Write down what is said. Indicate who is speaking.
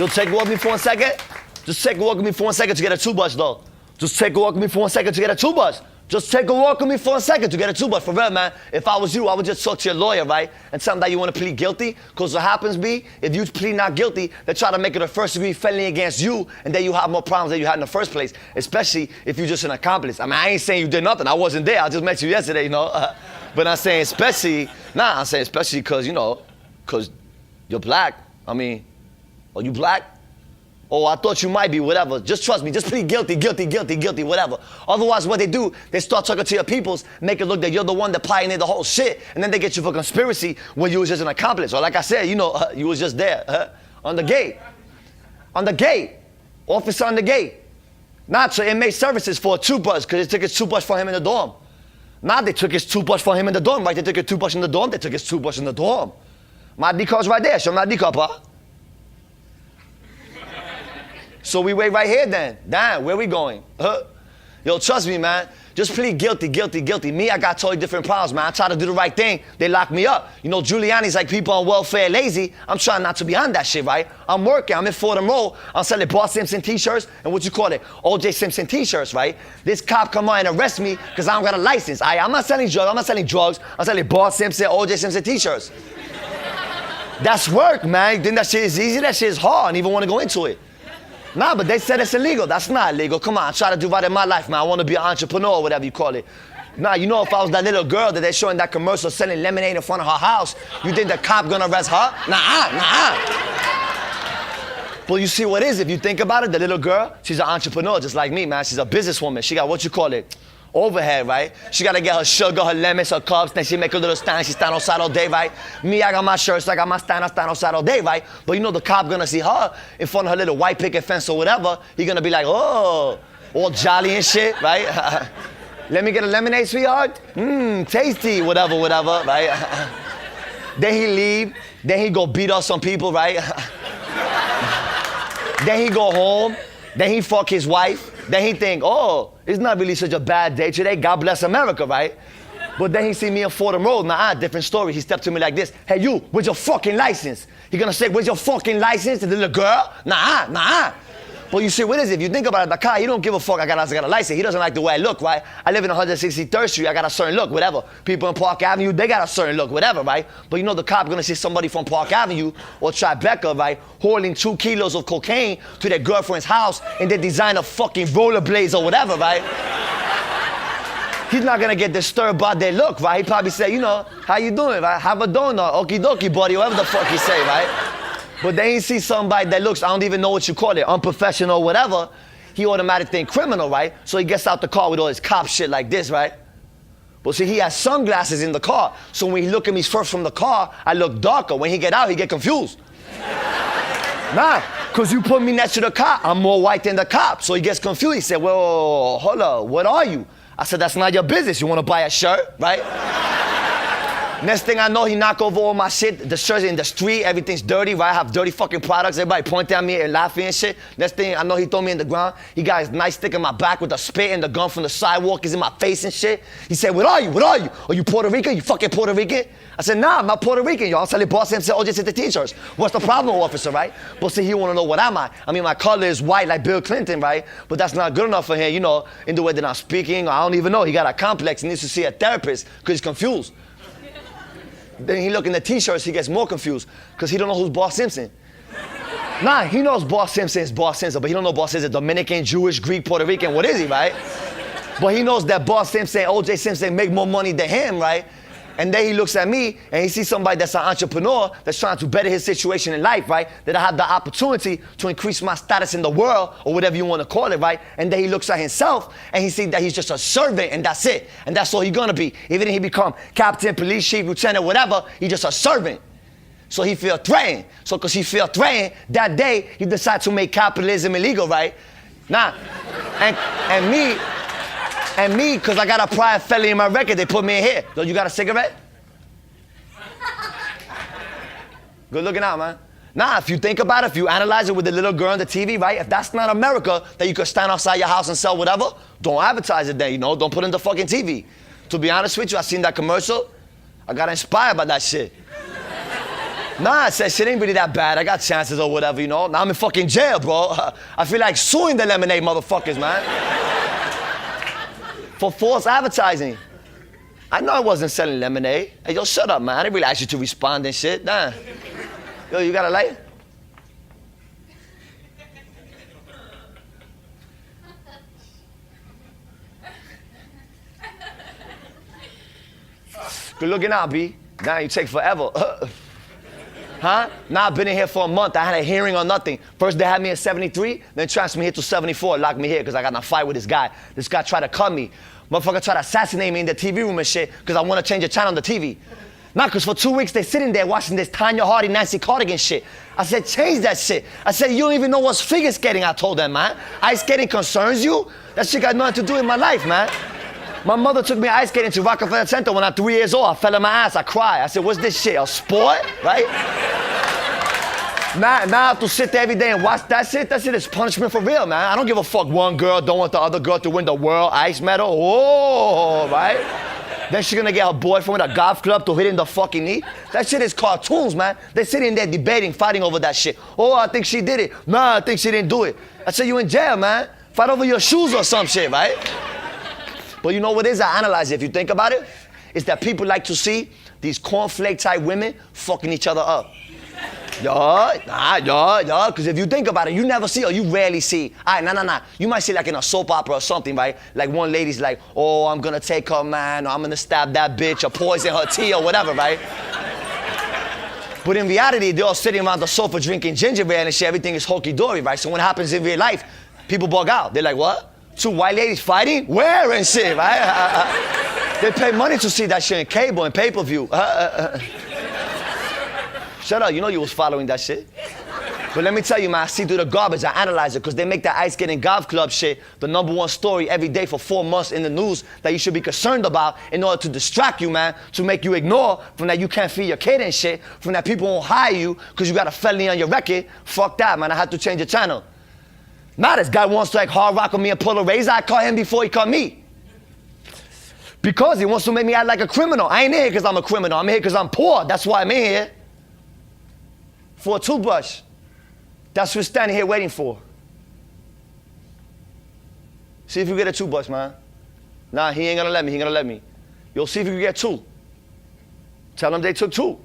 Speaker 1: You'll take a walk with me for 1 second? Just take a walk with me for 1 second to get a toothbrush, though. Just take a walk with me for 1 second to get a toothbrush. Just take a walk with me for 1 second to get a toothbrush. For real, man. If I was you, I would just talk to your lawyer, right? And tell them that you want to plead guilty. Because what happens be, if you plead not guilty, they try to make it a first-degree felony against you, and then you have more problems than you had in the first place, especially if you're just an accomplice. I mean, I ain't saying you did nothing. I wasn't there. I just met you yesterday, you know. But I'm saying especially, I'm saying especially because, you know, because you're black. I mean, are you black? Oh, I thought you might be, whatever. Just trust me. Just plead guilty, guilty, guilty, guilty, whatever. Otherwise, what they do, they start talking to your peoples, make it look that you're the one that pioneered the whole shit, and then they get you for conspiracy when you was just an accomplice. Or like I said, you know, you was just there, on the gate. On the gate. Officer on the gate. Not so inmate services for a toothbrush, because they took his toothbrush for him in the dorm. Nah, they took his toothbrush for him in the dorm, right? They took his toothbrush in the dorm, they took his toothbrush in the dorm. My ID card's right there. Show me my ID card, pa. So we wait right here then. Damn, where we going? Yo, trust me, man. Just plead guilty, guilty, guilty. Me, I got totally different problems, man. I try to do the right thing. They lock me up. You know, Giuliani's like people on welfare lazy. I'm trying not to be on that shit, right? I'm working. I'm in Fordham Road. I'm selling Bart Simpson t-shirts and what you call it? O.J. Simpson t-shirts, right? This cop come on and arrest me because I don't got a license. I'm not selling drugs. I'm not selling drugs. I'm selling Bart Simpson, O.J. Simpson t-shirts. That's work, man. You think that shit is easy? That shit is hard. I don't even want to go into it. Nah, but they said it's illegal. That's not illegal. Come on, I try to do right in my life, man. I want to be an entrepreneur or whatever you call it. Nah, you know if I was that little girl that they're showing that commercial selling lemonade in front of her house, you think the cop gonna arrest her? Nah. But you see what is, if you think about it, the little girl, she's an entrepreneur just like me, man. She's a businesswoman. She got what you call it? Overhead, right? She gotta get her sugar, her lemons, her cups, then she make a little stand, she stand outside all day, right? Me, I got my shirts, I got my stand, I stand outside all day, right? But you know the cop gonna see her in front of her little white picket fence or whatever, he gonna be like, oh, all jolly and shit, right? Let me get a lemonade, sweetheart? Tasty, whatever, right? Then he leave, then he go beat up some people, right? Then he go home, then he fuck his wife. Then he think, oh, it's not really such a bad day today. God bless America, right? But then he see me in Fordham Road. Different story. He stepped to me like this. Hey, you, where's your fucking license? He gonna say, where's your fucking license to the little girl? Nah. But you see, what is it? If you think about it, the guy, he don't give a fuck I got a license. He doesn't like the way I look, right? I live in 163rd Street. I got a certain look, whatever. People in Park Avenue, they got a certain look, whatever, right? But you know the cop gonna see somebody from Park Avenue or Tribeca, right, holding 2 kilos of cocaine to their girlfriend's house and they design a fucking rollerblades or whatever, right? He's not gonna get disturbed by their look, right? He probably say, you know, how you doing, right? Have a donut, okie dokie, buddy, whatever the fuck he say, right? But then he sees somebody that looks, I don't even know what you call it, unprofessional or whatever, he automatically think criminal, right? So he gets out the car with all his cop shit like this, right? But see, he has sunglasses in the car. So when he look at me first from the car, I look darker. When he get out, he get confused. Nah, because you put me next to the cop. I'm more white than the cop. So he gets confused. He said, well, hold up, what are you? I said, that's not your business. You want to buy a shirt, right? Next thing I know, he knock over all my shit. The shirt's in the street, everything's dirty, right? I have dirty fucking products. Everybody pointing at me and laughing and shit. Next thing I know, he throw me in the ground. He got his knife stick in my back with a spit and the gun from the sidewalk is in my face and shit. He said, what are you? Are you Puerto Rican? You fucking Puerto Rican? I said, nah, I'm not Puerto Rican, y'all. I'm selling Bart Simpson, O.J. Simpson t-shirts. What's the problem, officer, right? But see, he want to know what am I? I mean, my color is white like Bill Clinton, right? But that's not good enough for him, you know, in the way that I'm speaking. I don't even know. He got a complex. He needs to see a therapist because he's confused. Then he look in the t-shirts, he gets more confused because he don't know who's Bart Simpson. Nah, he knows Bart Simpson is Bart Simpson, but he don't know Bart Simpson, Dominican, Jewish, Greek, Puerto Rican, what is he, right? But he knows that Bart Simpson, O.J. Simpson make more money than him, right? And then he looks at me and he sees somebody that's an entrepreneur that's trying to better his situation in life, right? That I have the opportunity to increase my status in the world or whatever you want to call it, right? And then he looks at himself and he sees that he's just a servant and that's it. And that's all he's gonna be. Even if he become captain, police chief, lieutenant, whatever, he's just a servant. So he feel threatened. So because he feel threatened, that day he decides to make capitalism illegal, right? Nah, and me, because I got a prior felony in my record, they put me in here. So you got a cigarette? Good looking out, man. Nah, if you think about it, if you analyze it with the little girl on the TV, right? If that's not America, that you could stand outside your house and sell whatever, don't advertise it then, you know? Don't put it in the fucking TV. To be honest with you, I seen that commercial. I got inspired by that shit. Nah, I said, shit ain't really that bad. I got chances or whatever, you know. Now I'm in fucking jail, bro. I feel like suing the lemonade motherfuckers, man. For false advertising. I know I wasn't selling lemonade. Hey, yo, shut up, man. I didn't really ask you to respond and shit. Nah. Yo, you got a light? Good looking out, B. Now you take forever. Huh? Now I've been in here for a month. I had a hearing or nothing. First they had me at 73, then transferred me here to 74, locked me here because I got in a fight with this guy. This guy tried to cut me. Motherfucker tried to assassinate me in the TV room and shit because I want to change the channel on the TV. Nah, because for 2 weeks they sitting there watching this Tanya Hardy, Nancy Cardigan shit. I said, change that shit. I said, you don't even know what's figure skating, I told them, man. Ice skating concerns you? That shit got nothing to do with my life, man. My mother took me ice skating to Rockefeller Center when I'm 3 years old. I fell on my ass, I cried. I said, what's this shit, a sport, right? Now I have to sit there every day and watch that shit. That shit is punishment for real, man. I don't give a fuck one girl don't want the other girl to win the world ice medal. Oh, right? Then she's gonna get her boyfriend with a golf club to hit in the fucking knee. That shit is cartoons, man. They're sitting there debating, fighting over that shit. Oh, I think she did it. Nah, I think she didn't do it. I said, you in jail, man. Fight over your shoes or some shit, right? But you know what it is? I analyze it. If you think about it, it's that people like to see these cornflake type women fucking each other up. Because if you think about it, you never see or you rarely see. Nah. You might see like in a soap opera or something, right? Like one lady's like, oh, I'm gonna take her man, or I'm gonna stab that bitch, or poison her tea, or whatever, right? But in reality, they're all sitting around the sofa drinking ginger ale and shit. Everything is hokey-dory, right? So when it happens in real life, people bug out. They're like, what? 2 white ladies fighting? Where and shit, right? They pay money to see that shit in cable and pay-per-view. Shut up, you know you was following that shit. But let me tell you, man, I see through the garbage, I analyze it, because they make that ice skating golf club shit the #1 story every day for 4 months in the news that you should be concerned about in order to distract you, man, to make you ignore from that you can't feed your kid and shit, from that people won't hire you because you got a felony on your record. Fuck that, man, I had to change the channel. Now this guy wants to like hard rock with me and pull a razor. I caught him before he caught me. Because he wants to make me act like a criminal. I ain't in here because I'm a criminal. I'm here because I'm poor. That's why I'm in here. For a toothbrush. That's what we're standing here waiting for. See if you get a toothbrush, man. Nah, he ain't gonna let me. He ain't gonna let me. Yo, see if you can get 2. Tell them they took 2.